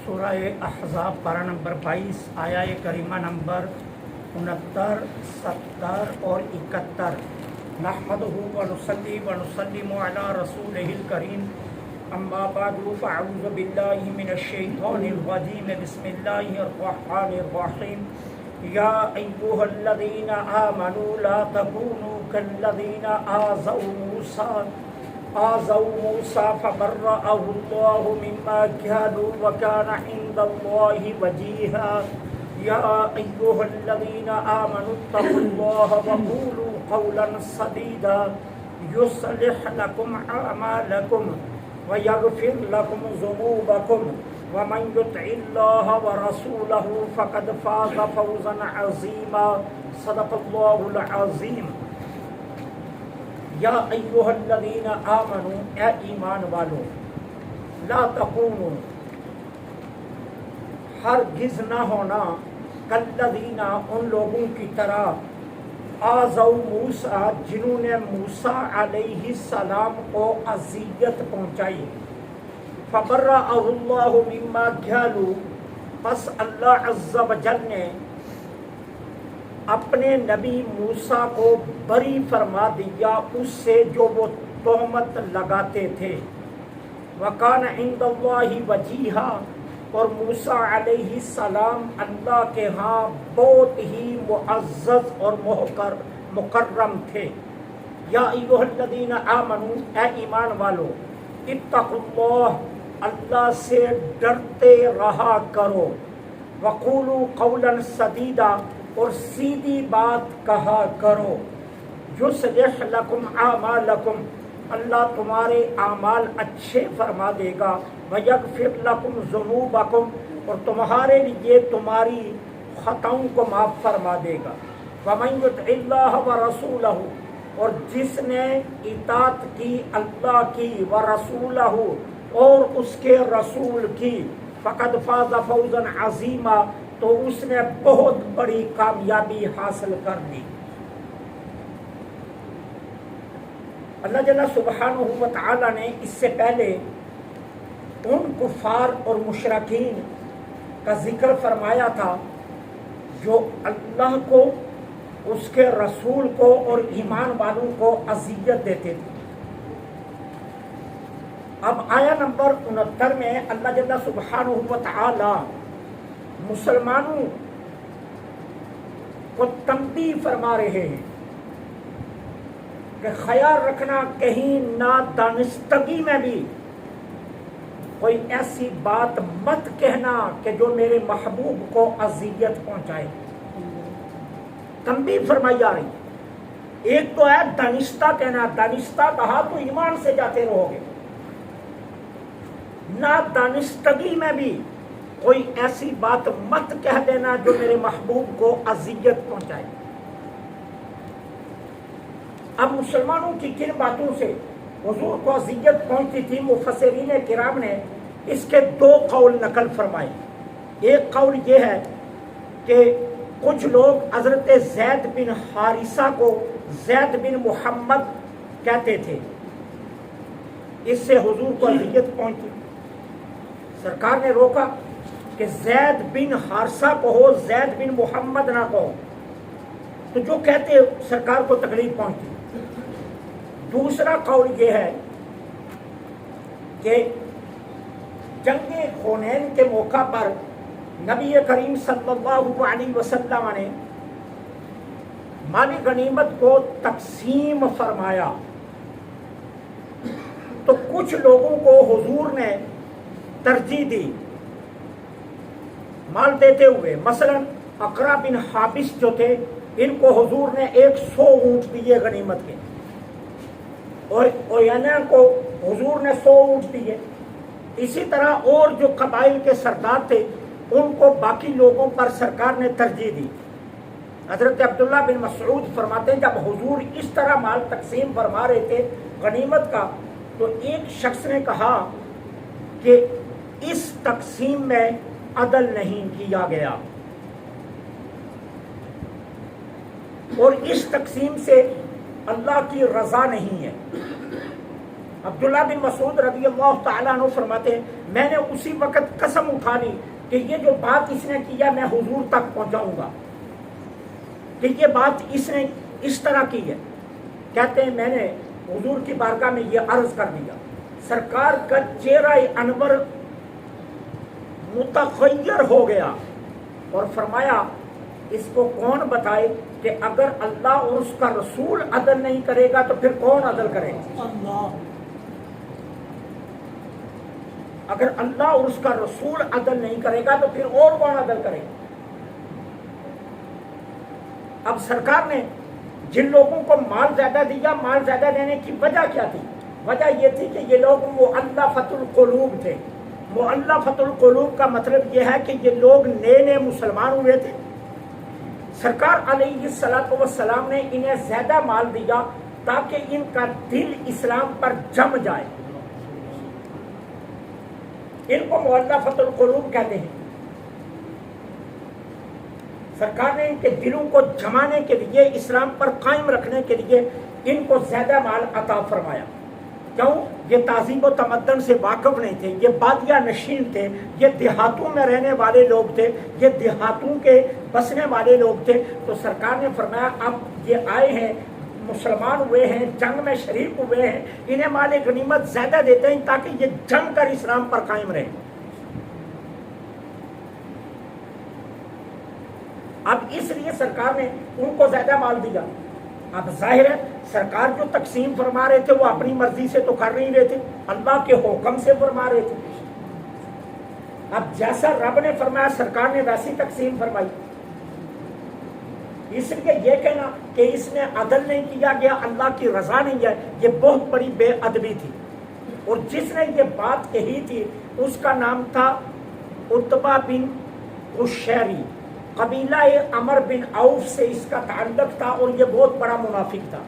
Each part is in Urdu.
سورہ احزاب پارہ نمبر 22 آیا کریمہ نمبر 69، 70 اور 71۔ نحمدہ ونصلی ونسلم علی رسولہ الکریم، اما بعد فاعوذ باللہ من الشیطان الرجیم، بسم اللہ الرحمن الرحیم۔ یا ایھا الذین آمنوا لا تکونوا کالذین آذوا موسیٰ فبرأہ اللہ مما قالوا وکان عند اللہ وجیہا۔ یا ایھا الذین آمنوا اتقوا اللہ وقولوا قولا سدیدا یصلح لکم اعمالکم ویغفر لکم ذنوبکم ومن یطع اللہ ورسولہ فقد فاز فوزا عظیما۔ صدق اللہ العظیم۔ یا ایھا الذین آمنوا، اے ایمان والو، لا تکونوا، ہرگز نہ ہونا، کالذین، ان لوگوں کی طرح، آذوا موسیٰ، جنہوں نے موسیٰ علیہ السلام کو اذیت پہنچائی۔ فبرأہ اللہ مما قالوا، پس اللہ عز و جل نے اپنے نبی موسیٰ کو بری فرما دیا اس سے جو وہ تہمت لگاتے تھے۔ وَكَانَ عِندَ اللَّهِ وَجِيهًا، اور موسیٰ علیہ السلام اللہ کے ہاں بہت ہی معزز اور مکرم تھے۔ یا ایھا الذین آمنوا، اے ایمان والو، اتقوا اللہ، اللہ سے ڈرتے رہا کرو۔ وقولوا قولا سدیدا، اور سیدھی بات کہا کرو۔ یصلح لکم اعمالکم، اللہ تمہارے اعمال اچھے فرما دے گا۔ ویغفر لکم ذنوبکم، اور تمہارے لیے تمہاری خطاؤں کو معاف فرما دے گا۔ ومن یطع اللہ ورسولہ، اور جس نے اطاعت کی اللہ کی، ورسولہ، اور اس کے رسول کی، فقد فاز فوزا عظیما، تو اس نے بہت بڑی کامیابی حاصل کر لی۔ اللہ جل سبحانہ و تعالی نے اس سے پہلے ان کفار اور مشرکین کا ذکر فرمایا تھا جو اللہ کو، اس کے رسول کو اور ایمان والوں کو اذیت دیتے تھے۔ اب آیا نمبر 69 میں اللہ جل سبحانہ و تعالی مسلمانوں کو تنبیہ فرما رہے ہیں کہ خیال رکھنا کہیں نادانستگی میں بھی کوئی ایسی بات مت کہنا کہ جو میرے محبوب کو اذیت پہنچائے۔ تنبیہ فرمائی جا رہی۔ ایک تو ہے دانستہ کہنا، دانستہ کہا تو ایمان سے جاتے رہو گے۔ نادانستگی میں بھی کوئی ایسی بات مت کہہ دینا جو میرے محبوب کو اذیت پہنچائے۔ اب مسلمانوں کی کن باتوں سے حضور کو اذیت پہنچتی تھی، مفسرین کرام نے اس کے دو قول نقل فرمائے۔ ایک قول یہ ہے کہ کچھ لوگ حضرت زید بن حارثہ کو زید بن محمد کہتے تھے، اس سے حضور کو اذیت پہنچی۔ سرکار نے روکا کہ زید بن حارثہ کہو، زید بن محمد نہ کہو، تو جو کہتے سرکار کو تکلیف پہنچتی۔ دوسرا قول یہ ہے کہ جنگ حنین کے موقع پر نبی کریم صلی اللہ علیہ وسلم نے مال غنیمت کو تقسیم فرمایا تو کچھ لوگوں کو حضور نے ترجیح دی مال دیتے ہوئے۔ مثلا اقرا بن حابس جو تھے، ان کو حضور نے 100 اونٹ دیے غنیمت کے، اور اوینا کو حضور نے 100 اونٹ دیے۔ اسی طرح اور جو قبائل کے سردار تھے ان کو باقی لوگوں پر سرکار نے ترجیح دی۔ حضرت عبداللہ بن مسعود فرماتے ہیں جب حضور اس طرح مال تقسیم فرما رہے تھے غنیمت کا، تو ایک شخص نے کہا کہ اس تقسیم میں عدل نہیں کیا گیا، اور اس تقسیم سے اللہ کی رضا نہیں ہے۔ عبداللہ بن مسعود رضی اللہ تعالیٰ عنہ فرماتے ہیں میں نے اسی وقت قسم اٹھا لی کہ یہ جو بات اس نے کیا میں حضور تک پہنچاؤں گا، کہ یہ بات اس نے اس طرح کی ہے۔ کہتے ہیں میں نے حضور کی بارگاہ میں یہ عرض کر دیا، سرکار کا چہرہ انور متغیر ہو گیا اور فرمایا اس کو کون بتائے کہ اگر اللہ اور اس کا رسول عدل نہیں کرے گا تو پھر کون عدل کرے گا؟ اگر اللہ اور اس کا رسول عدل نہیں کرے گا تو پھر اور کون عدل کرے گا؟ اب سرکار نے جن لوگوں کو مال زیادہ دیا، مال زیادہ دینے کی وجہ کیا تھی؟ وجہ یہ تھی کہ یہ لوگ مؤلفۃ القلوب تھے۔ مؤلفۃ القلوب کا مطلب یہ ہے کہ یہ لوگ نئے نئے مسلمان ہوئے تھے، سرکار علیہ الصلوۃ والسلام نے انہیں زیادہ مال دیا تاکہ ان کا دل اسلام پر جم جائے۔ ان کو مؤلفۃ القلوب کہتے ہیں۔ سرکار نے ان کے دلوں کو جمانے کے لیے، اسلام پر قائم رکھنے کے لیے ان کو زیادہ مال عطا فرمایا۔ کیوں؟ یہ تہذیب و تمدن سے واقف نہیں تھے، یہ بادیہ نشین تھے، یہ دیہاتوں میں رہنے والے لوگ تھے، یہ دیہاتوں کے بسنے والے لوگ تھے۔ تو سرکار نے فرمایا اب یہ آئے ہیں، مسلمان ہوئے ہیں، جنگ میں شریک ہوئے ہیں، انہیں مال غنیمت زیادہ دیتے ہیں تاکہ یہ جنگ کر اسلام پر قائم رہے۔ اب اس لیے سرکار نے ان کو زیادہ مال دیا۔ اب ظاہر ہے سرکار جو تقسیم فرما رہے تھے وہ اپنی مرضی سے تو کر نہیں رہے تھے، اللہ کے حکم سے فرما رہے تھے۔ اب جیسا رب نے فرمایا سرکار نے ویسی تقسیم فرمائی۔ اس لیے یہ کہنا کہ اس نے عدل نہیں کیا گیا، اللہ کی رضا نہیں ہے، یہ بہت بڑی بے ادبی تھی۔ اور جس نے یہ بات کہی تھی اس کا نام تھا عتبہ بن قشیری، قبیلہ عمر بن عوف سے اس کا تعلق تھا، اور یہ بہت بڑا منافق تھا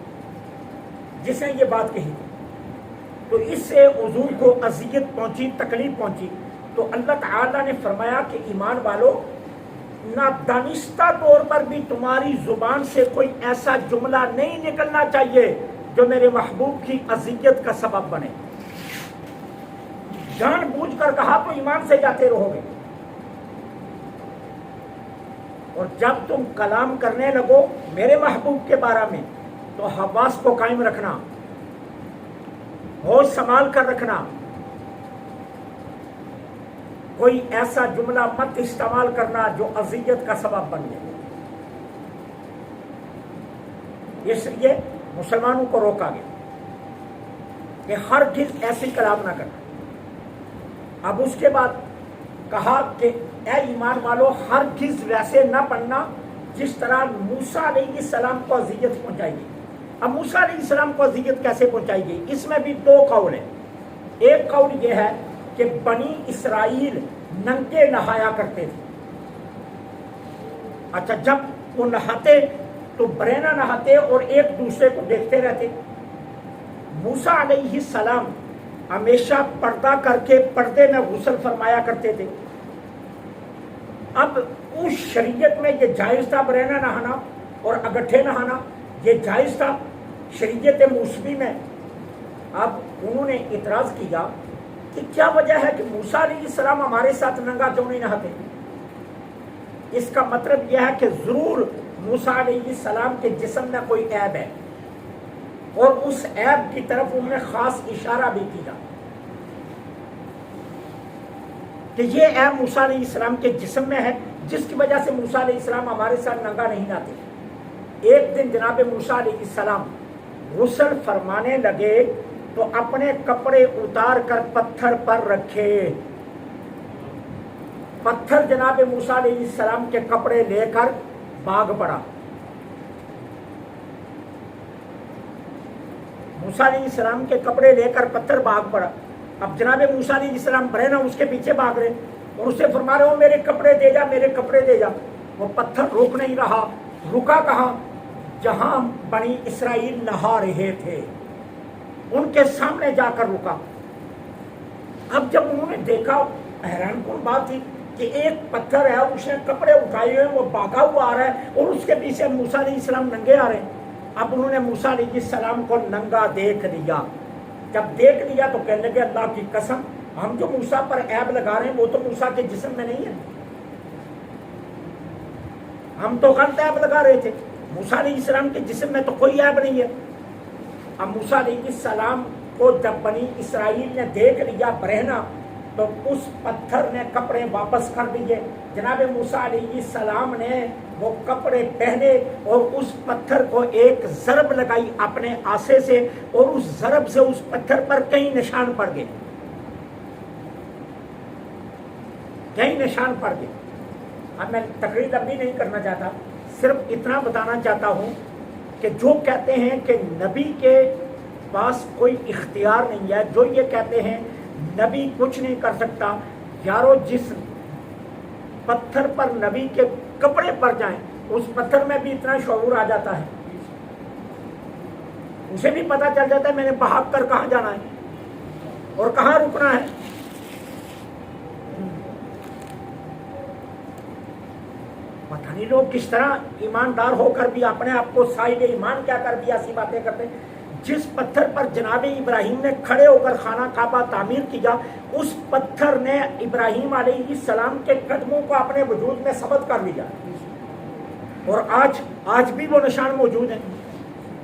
جس نے یہ بات کہی تھی۔ تو اس سے حضور کو اذیت پہنچی، تکلیف پہنچی۔ تو اللہ تعالیٰ نے فرمایا کہ ایمان والو، نادانستہ طور پر بھی تمہاری زبان سے کوئی ایسا جملہ نہیں نکلنا چاہیے جو میرے محبوب کی اذیت کا سبب بنے۔ جان بوجھ کر کہا تو ایمان سے جاتے رہو گے، اور جب تم کلام کرنے لگو میرے محبوب کے بارے میں تو حواس کو قائم رکھنا، ہوش سنبھال کر رکھنا، کوئی ایسا جملہ مت استعمال کرنا جو اذیت کا سبب بن جائے۔ اس لیے مسلمانوں کو روکا گیا کہ ہرگز ایسی کلام نہ کرنا۔ اب اس کے بعد کہا کہ اے ایمان والو، ہرگز ویسے نہ پڑھنا جس طرح موسیٰ علیہ السلام کو اذیت پہنچائی گئی۔ اب موسیٰ علیہ السلام کو اذیت کیسے پہنچائی گئی؟ اس میں بھی دو قول ہیں۔ ایک قول یہ ہے کہ بنی اسرائیل ننگے نہایا کرتے تھے۔ اچھا، جب وہ نہاتے تو برہنہ نہاتے اور ایک دوسرے کو دیکھتے رہتے۔ موسیٰ علیہ السلام ہمیشہ پردہ کر کے پردے میں غسل فرمایا کرتے تھے۔ اب اس شریعت میں یہ جائز تھا برہنہ نہانا اور اگٹھے نہانا، یہ جائز تھا شریعت موسوی میں۔ اب انہوں نے اعتراض کیا کہ کیا وجہ ہے کہ موسیٰ علیہ السلام ہمارے ساتھ ننگا کیوں نہیں نہاتے؟ اس کا مطلب یہ ہے کہ ضرور موسیٰ علیہ السلام کے جسم میں کوئی عیب ہے، اور اس عیب کی طرف انہوں نے خاص اشارہ بھی کیا کہ یہ عیب موسیٰ علیہ السلام کے جسم میں ہے، جس کی وجہ سے موسیٰ علیہ السلام ہمارے ساتھ ننگا نہیں نہاتے۔ ایک دن جناب موسیٰ علیہ السلام غسل فرمانے لگے تو اپنے کپڑے اتار کر پتھر پر رکھے۔ پتھر جناب موسیٰ علیہ السلام کے کپڑے لے کر بھاگ پڑا۔ موسیٰ علیہ السلام کے کپڑے لے کر پتھر بھاگ پڑا۔ اب جناب موسیٰ علیہ السلام برہنہ اس کے پیچھے بھاگ رہے اور اسے فرما رہے ہو میرے کپڑے دے جا، میرے کپڑے دے جا۔ وہ پتھر روک نہیں رہا۔ رکا کہاں؟ جہاں بنی اسرائیل نہا رہے تھے ان کے سامنے جا کر رکا۔ اب جب انہوں نے دیکھا، حیران کن بات تھی کہ ایک پتھر ہے، اس نے کپڑے اٹھائے ہوئے، وہ بھاگا ہوا آ رہا ہے اور اس کے پیچھے موسیٰ علیہ السلام ننگے آ رہے ہیں۔ اب انہوں نے موسیٰ علیہ السلام کو ننگا دیکھ لیا جب دیکھ لیا تو کہنے لگے اللہ کی قسم ہم جو موسیٰ پر عیب لگا رہے ہیں وہ تو موسیٰ کے جسم میں نہیں ہے، ہم تو غلط عیب لگا رہے تھے، موسیٰ علیہ السلام کے جسم میں تو کوئی عیب نہیں ہے۔ اب موسیٰ علیہ السلام کو جب بنی اسرائیل نے دیکھ لیا برہنہ تو اس پتھر نے کپڑے واپس کر دیے۔ جناب موسیٰ علیہ السلام نے وہ کپڑے پہنے اور اس پتھر کو ایک ضرب لگائی اپنے آسے سے، اور اس ضرب سے اس پتھر پر کئی نشان پڑ گئے، کئی نشان پڑ گئے۔ اب میں تقریر لمبی نہیں کرنا چاہتا، صرف اتنا بتانا چاہتا ہوں کہ جو کہتے ہیں کہ نبی کے پاس کوئی اختیار نہیں ہے، جو یہ کہتے ہیں نبی کچھ نہیں کر سکتا، یارو جس پتھر پر نبی کے کپڑے پڑ جائیں اس پتھر میں بھی اتنا شعور آ جاتا ہے، اسے بھی پتا چل جاتا ہے میں نے بھاگ کر کہاں جانا ہے اور کہاں رکنا ہے۔ پتہ نہیں لوگ کس طرح ایماندار ہو کر بھی اپنے آپ کو صاحب ایمان کیا کر بھی ایسی باتیں کرتے ہیں۔ جس پتھر پر جناب ابراہیم نے کھڑے ہو کر خانہ کعبہ تعمیر کیا، اس پتھر نے ابراہیم علیہ السلام کے قدموں کو اپنے وجود میں ثبت کر لیا، اور آج بھی وہ نشان موجود ہیں۔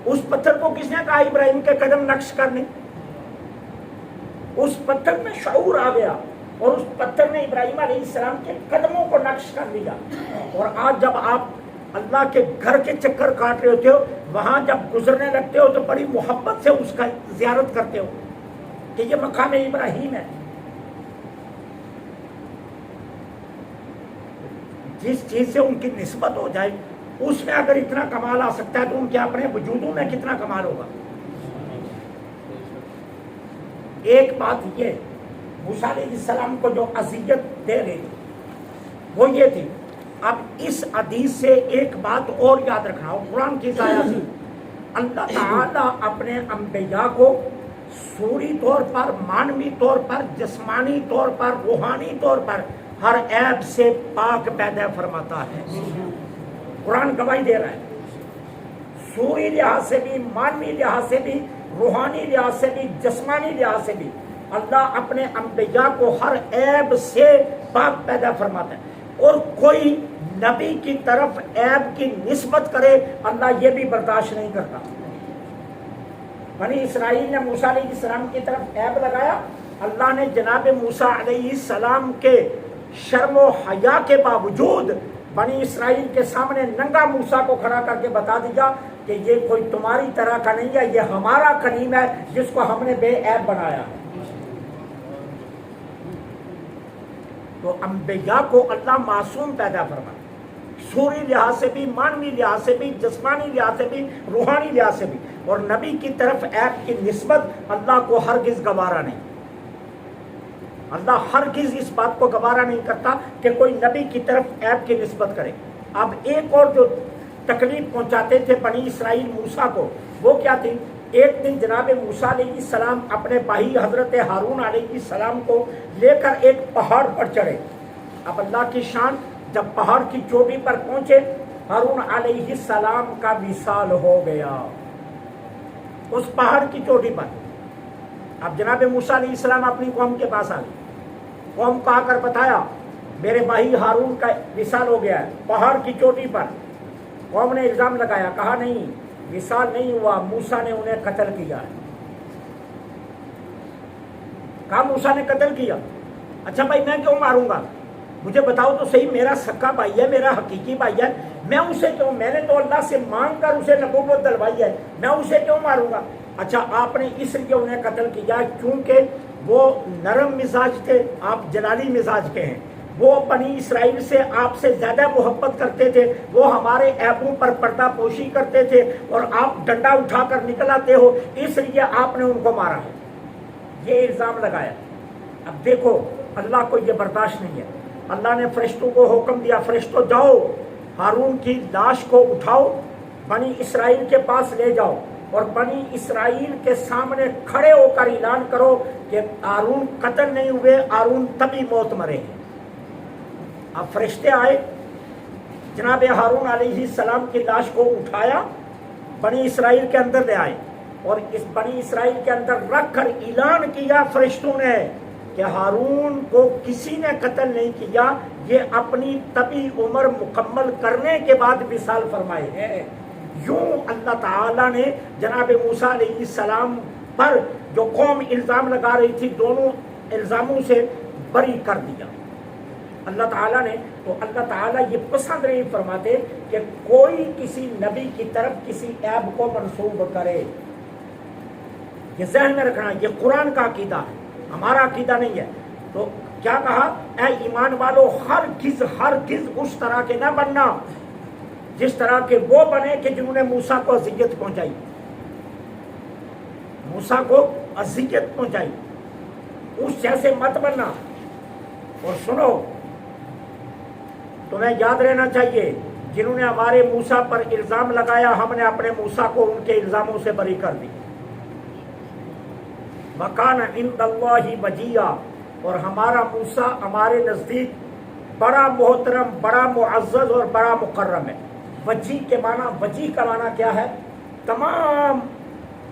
اس پتھر کو کس نے کہا ابراہیم کے قدم نقش کرنے؟ اس پتھر میں شعور آ گیا اور اس پتھر نے ابراہیم علیہ السلام کے قدموں کو نقش کر لیا۔ اور آج جب آپ اللہ کے گھر کے چکر کاٹ رہے ہوتے ہو، وہاں جب گزرنے لگتے ہو تو بڑی محبت سے اس کا زیارت کرتے ہو کہ یہ مقام ابراہیم ہے۔ جس چیز سے ان کی نسبت ہو جائے اس میں اگر اتنا کمال آ سکتا ہے تو ان کے اپنے وجودوں میں کتنا کمال ہوگا۔ ایک بات یہ موسیٰ علیہ السلام کو جو اذیت دے رہی تھی وہ یہ تھی۔ اب اس حدیث سے ایک بات اور یاد رکھنا ہو، قرآن کی آیت سے اللہ تعالیٰ اپنے انبیاء کو سوری طور پر، معنوی طور پر، جسمانی طور پر، روحانی طور پر ہر عیب سے پاک پیدا فرماتا ہے۔ قرآن گواہی دے رہا ہے، سوری لحاظ سے بھی، معنوی لحاظ سے بھی، روحانی لحاظ سے بھی، جسمانی لحاظ سے بھی اللہ اپنے انبیاء کو ہر عیب سے پاک پیدا فرماتا ہے۔ اور کوئی نبی کی طرف عیب کی نسبت کرے اللہ یہ بھی برداشت نہیں کرتا۔ بنی اسرائیل نے موسیٰ علیہ السلام کی طرف عیب لگایا، اللہ نے جناب موسیٰ علیہ السلام کے شرم و حیا کے باوجود بنی اسرائیل کے سامنے ننگا موسیٰ کو کھڑا کر کے بتا دیا کہ یہ کوئی تمہاری طرح کا نہیں ہے، یہ ہمارا کلیم ہے جس کو ہم نے بے عیب بنایا ہے۔ تو انبیاء کو اللہ معصوم پیدا فرماتا، سوری لحاظ سے بھی، معنوی لحاظ سے بھی، جسمانی لحاظ سے بھی، روحانی لحاظ سے بھی، اور نبی کی طرف عیب کی نسبت اللہ کو ہرگز گوارا نہیں۔ اللہ ہرگز اس بات کو گوارا نہیں کرتا کہ کوئی نبی کی طرف عیب کی نسبت کرے۔ اب ایک اور جو تکلیف پہنچاتے تھے بنی اسرائیل موسیٰ کو، وہ کیا تھی؟ ایک دن جناب موسیٰ علیہ السلام اپنے بھائی حضرت ہارون علیہ السلام کو لے کر ایک پہاڑ پر چڑھے۔ اب اللہ کی شان، جب پہاڑ کی چوٹی پر پہنچے ہارون علیہ السلام کا وصال ہو گیا اس پہاڑ کی چوٹی پر۔ اب جناب موسیٰ علیہ السلام اپنی قوم کے پاس آ گئے، قوم کو آ کر بتایا میرے بھائی ہارون کا وصال ہو گیا ہے پہاڑ کی چوٹی پر۔ قوم نے الزام لگایا، کہا نہیں وصال نہیں ہوا، موسیٰ نے انہیں قتل کیا ہے۔ کہا موسیٰ نے قتل کیا؟ اچھا بھائی میں کیوں ماروں گا؟ مجھے بتاؤ تو صحیح، میرا سکا بھائی ہے، میرا حقیقی بھائی ہے، میں اسے کیوں، میں نے تو اللہ سے مانگ کر اسے نبوت دلوائی ہے، میں اسے کیوں ماروں گا؟ اچھا آپ نے اس لیے انہیں قتل کیا کیونکہ وہ نرم مزاج تھے، آپ جلالی مزاج کے ہیں، وہ بنی اسرائیل سے آپ سے زیادہ محبت کرتے تھے، وہ ہمارے عیبوں پر پردہ پوشی کرتے تھے اور آپ ڈنڈا اٹھا کر نکل آتے ہو، اس لیے آپ نے ان کو مارا ہے، یہ الزام لگایا۔ اب دیکھو اللہ کو یہ برداشت نہیں ہے۔ اللہ نے فرشتوں کو حکم دیا، فرشتوں جاؤ ہارون کی لاش کو اٹھاؤ، بنی اسرائیل کے پاس لے جاؤ اور بنی اسرائیل کے سامنے کھڑے ہو کر اعلان کرو کہ ہارون قتل نہیں ہوئے، ہارون تبھی موت مرے ہیں۔ اب فرشتے آئے، جناب ہارون علیہ السلام کی لاش کو اٹھایا، بنی اسرائیل کے اندر لے آئے، اور اس بنی اسرائیل کے اندر رکھ کر اعلان کیا فرشتوں نے کہ ہارون کو کسی نے قتل نہیں کیا، یہ اپنی طبی عمر مکمل کرنے کے بعد وصال فرمائے ہیں۔ یوں اللہ تعالیٰ نے جناب موسیٰ علیہ السلام پر جو قوم الزام لگا رہی تھی دونوں الزاموں سے بری کر دیا اللہ تعالیٰ نے۔ تو اللہ تعالیٰ یہ پسند نہیں فرماتے کہ کوئی کسی نبی کی طرف کسی عیب کو منسوب کرے۔ یہ ذہن میں رکھنا، یہ قرآن کا عقیدہ ہے، ہمارا عقیدہ نہیں ہے۔ تو کیا کہا؟ اے ایمان والو ہرگز اس طرح کے نہ بننا جس طرح کے وہ بنے کہ جنہوں نے موسیٰ کو اذیت پہنچائی، موسیٰ کو اذیت پہنچائی، اس جیسے مت بننا۔ اور سنو، تمہیں یاد رہنا چاہیے جنہوں نے ہمارے موسیٰ پر الزام لگایا، ہم نے اپنے موسیٰ کو ان کے الزاموں سے بری کر دی۔ وَكَانَ عِندَ اللَّهِ وَجِيًّا، اور ہمارا موسیٰ ہمارے نزدیک بڑا محترم، بڑا معزز اور بڑا مکرم ہے۔ وجی کے معنی، وجی کا معنی کیا ہے؟ تمام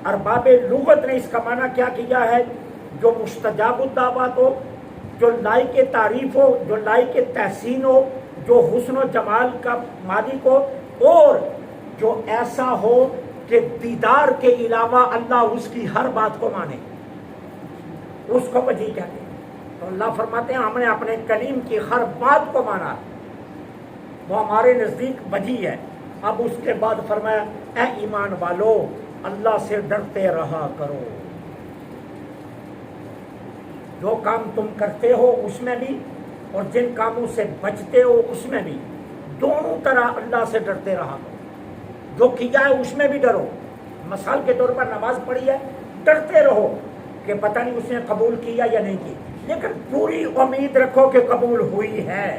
ارباب لغت نے اس کا معنی کیا کیا ہے؟ جو مستجاب الدعوات ہو، جو لائق تعریف ہو، جو لائق تحسین ہو، جو حسن و جمال کا مالک ہو، اور جو ایسا ہو کہ دیدار کے علاوہ اللہ اس کی ہر بات کو مانے، اس کو وجی کہتے ہیں۔ تو اللہ فرماتے ہیں ہم نے اپنے کلیم کی ہر بات کو مانا، وہ ہمارے نزدیک وجی ہے۔ اب اس کے بعد فرمایا اے ایمان والو اللہ سے ڈرتے رہا کرو، جو کام تم کرتے ہو اس میں بھی اور جن کاموں سے بچتے ہو اس میں بھی، دونوں طرح اللہ سے ڈرتے رہا کرو۔ جو کیا ہے اس میں بھی ڈرو۔ مثال کے طور پر نماز پڑھی ہے، ڈرتے رہو کہ پتہ نہیں اس نے قبول کیا یا نہیں کی، لیکن پوری امید رکھو کہ قبول ہوئی ہے،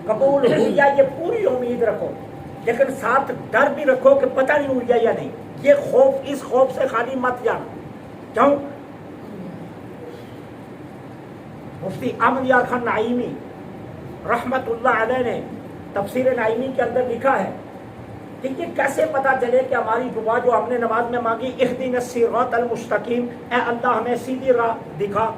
قبول ہوئی ہے، یہ پوری امید رکھو، لیکن ساتھ ڈر بھی رکھو کہ پتہ نہیں ہوئی ہے یا نہیں۔ یہ خوف، اس خوف سے خالی مت جانا۔ کیوں؟ مفتی احمد یار خان نعیمی رحمت اللہ علیہ نے تفسیر نعیمی کے اندر لکھا ہے کہ یہ کیسے پتا چلے کہ ہماری دعا جو ہم نے نماز میں مانگی اہدنا الصراط المستقیم، اے اللہ ہمیں سیدھی راہ دکھا،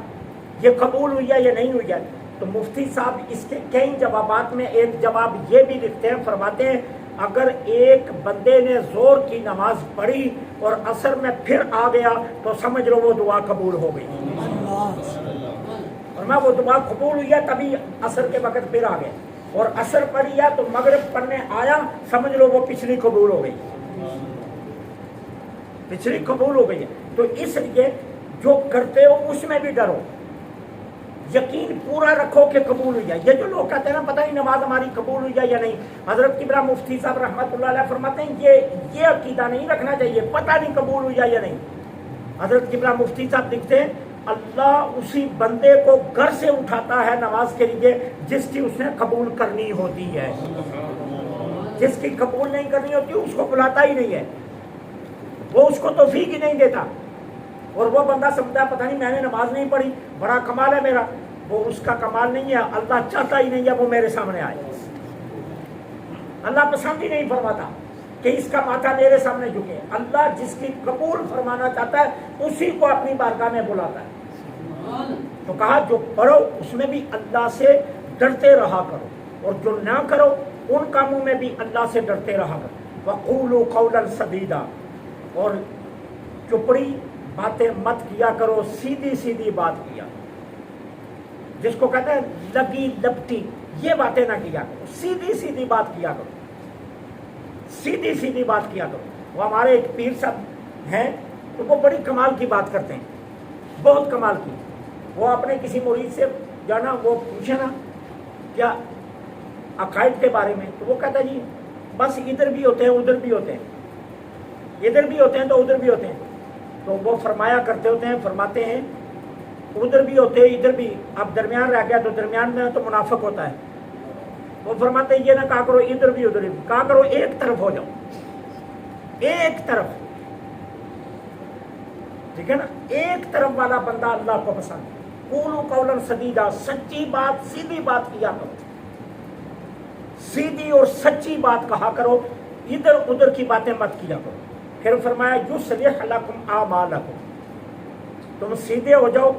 یہ قبول ہوئی ہے یا نہیں ہوئی ہے؟ تو مفتی صاحب اس کے کئی جوابات میں ایک جواب یہ بھی لکھتے ہیں، فرماتے ہیں اگر ایک بندے نے زور کی نماز پڑھی اور عصر میں پھر آ گیا تو سمجھ لو وہ دعا قبول ہو گئی، اور میں وہ دعا قبول ہوئی ہے تبھی عصر کے وقت پھر آ گیا، اور عصر پڑھی ہے تو مغرب پڑھنے آیا، سمجھ لو وہ پچھلی قبول ہو گئی، پچھلی قبول ہو گئی ہے۔ تو اس لیے جو کرتے ہو اس میں بھی ڈرو، یقین پورا رکھو کہ قبول ہوئی ہے۔ یہ جو لوگ کہتے ہیں نا پتہ نہیں نماز ہماری قبول ہوئی ہے یا نہیں، حضرت قبلہ مفتی صاحب رحمۃ اللہ علیہ فرماتے ہیں یہ عقیدہ نہیں رکھنا چاہیے، پتہ نہیں قبول ہوئی ہے یا نہیں۔ حضرت قبلہ مفتی صاحب لکھتے ہیں اللہ اسی بندے کو گھر سے اٹھاتا ہے نماز کے لیے جس کی اس نے قبول کرنی ہوتی ہے، جس کی قبول نہیں کرنی ہوتی اس کو بلاتا ہی نہیں ہے، وہ اس کو توفیق ہی نہیں دیتا، اور وہ بندہ سمجھتا ہے پتہ نہیں میں نے نماز نہیں پڑھی، بڑا کمال ہے میرا، وہ اس کا کمال نہیں ہے، اللہ چاہتا ہی نہیں ہے وہ میرے سامنے آئے، اللہ پسند ہی نہیں فرماتا کہ اس کا ماتھا میرے سامنے جھکے۔ اللہ جس کی قبول فرمانا چاہتا ہے اسی کو اپنی بارگاہ میں بلاتا ہے۔ تو کہا جو پڑھو اس میں بھی اللہ سے ڈرتے رہا کرو، اور جو نہ کرو ان کاموں میں بھی اللہ سے ڈرتے رہا کرو۔ وَقُولُوا قَوْلًا سَدِيدًا، اور چپڑی باتیں مت کیا کرو، سیدھی سیدھی بات کیا، جس کو کہتے ہیں لگی لپٹی، یہ باتیں نہ کیا کرو، سیدھی سیدھی بات کیا کرو، سیدھی سیدھی بات کیا کرو۔ وہ ہمارے ایک پیر صاحب ہیں تو وہ بڑی کمال کی بات کرتے ہیں، بہت کمال کی۔ وہ اپنے کسی مرید سے جانا، وہ پوچھے نا کیا عقائد کے بارے میں، تو وہ کہتا جی بس ادھر بھی ہوتے ہیں ادھر بھی ہوتے ہیں، ادھر بھی ہوتے ہیں تو ادھر بھی ہوتے ہیں۔ تو وہ فرمایا کرتے ہوتے ہیں، فرماتے ہیں ادھر بھی ہوتے ہیں ادھر بھی، اب درمیان رہ گیا تو درمیان میں تو منافق ہوتا ہے۔ وہ فرماتے ہیں یہ نہ کہا کرو ادھر بھی ادھر بھی، کہا کرو ایک طرف ہو جاؤ، ایک طرف، ٹھیک ہے نا، ایک طرف والا بندہ اللہ کو پسند ہے۔ قولوا قولا سدیدا، سچی بات سیدھی بات کیا کرو، سیدھی اور سچی بات کہا کرو، ادھر ادھر کی باتیں مت کیا کرو۔ پھر فرمایا یصلح لکم اعمالکم، تم سیدھے ہو جاؤ،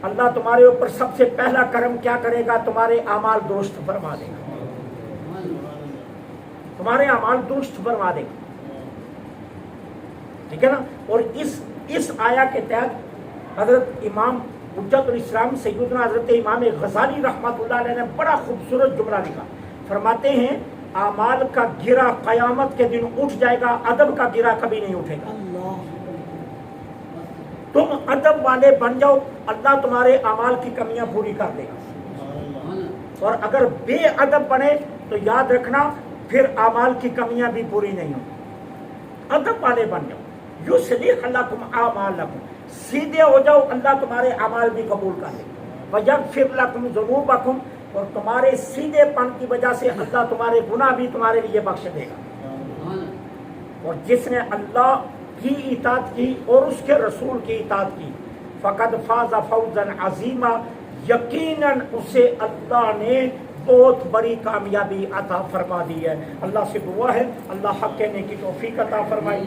اللہ تمہارے اوپر سب سے پہلا کرم کیا کرے گا؟ تمہارے اعمال درست فرما دے گا، تمہارے اعمال درست فرما دے گا، ٹھیک ہے نا۔ اور اس آیا کے تحت حضرت امام حجت الاسلام سیدنا حضرت امام غزالی رحمۃ اللہ علیہ نے بڑا خوبصورت جملہ لکھا، فرماتے ہیں اعمال کا گرہ قیامت کے دن اٹھ جائے گا، ادب کا گرہ کبھی نہیں اٹھے گا۔ تم ادب والے بن جاؤ، اللہ تمہارے اعمال کی کمیاں پوری کر دے گا، اور اگر بے ادب بنے تو یاد رکھنا پھر اعمال کی کمیاں بھی پوری نہیں ہوں۔ ادب والے بن جاؤ، یصلح لکم اعمالکم، سیدھے ہو جاؤ، اللہ تمہارے اعمال بھی قبول کر لے گا، ویغفر لکم ذنوبکم، اور تمہارے سیدھے پن کی وجہ سے اللہ تمہارے گناہ بھی تمہارے لیے بخش دے گا۔ اور جس نے اللہ کی اطاعت کی اور اس کے رسول کی اطاعت کی، فقد فاز فوزا عظیما، یقیناً اسے اللہ نے بہت بڑی کامیابی عطا فرما دی ہے۔ اللہ سے دعا ہے اللہ حق کہنے کی توفیق عطا فرمائے۔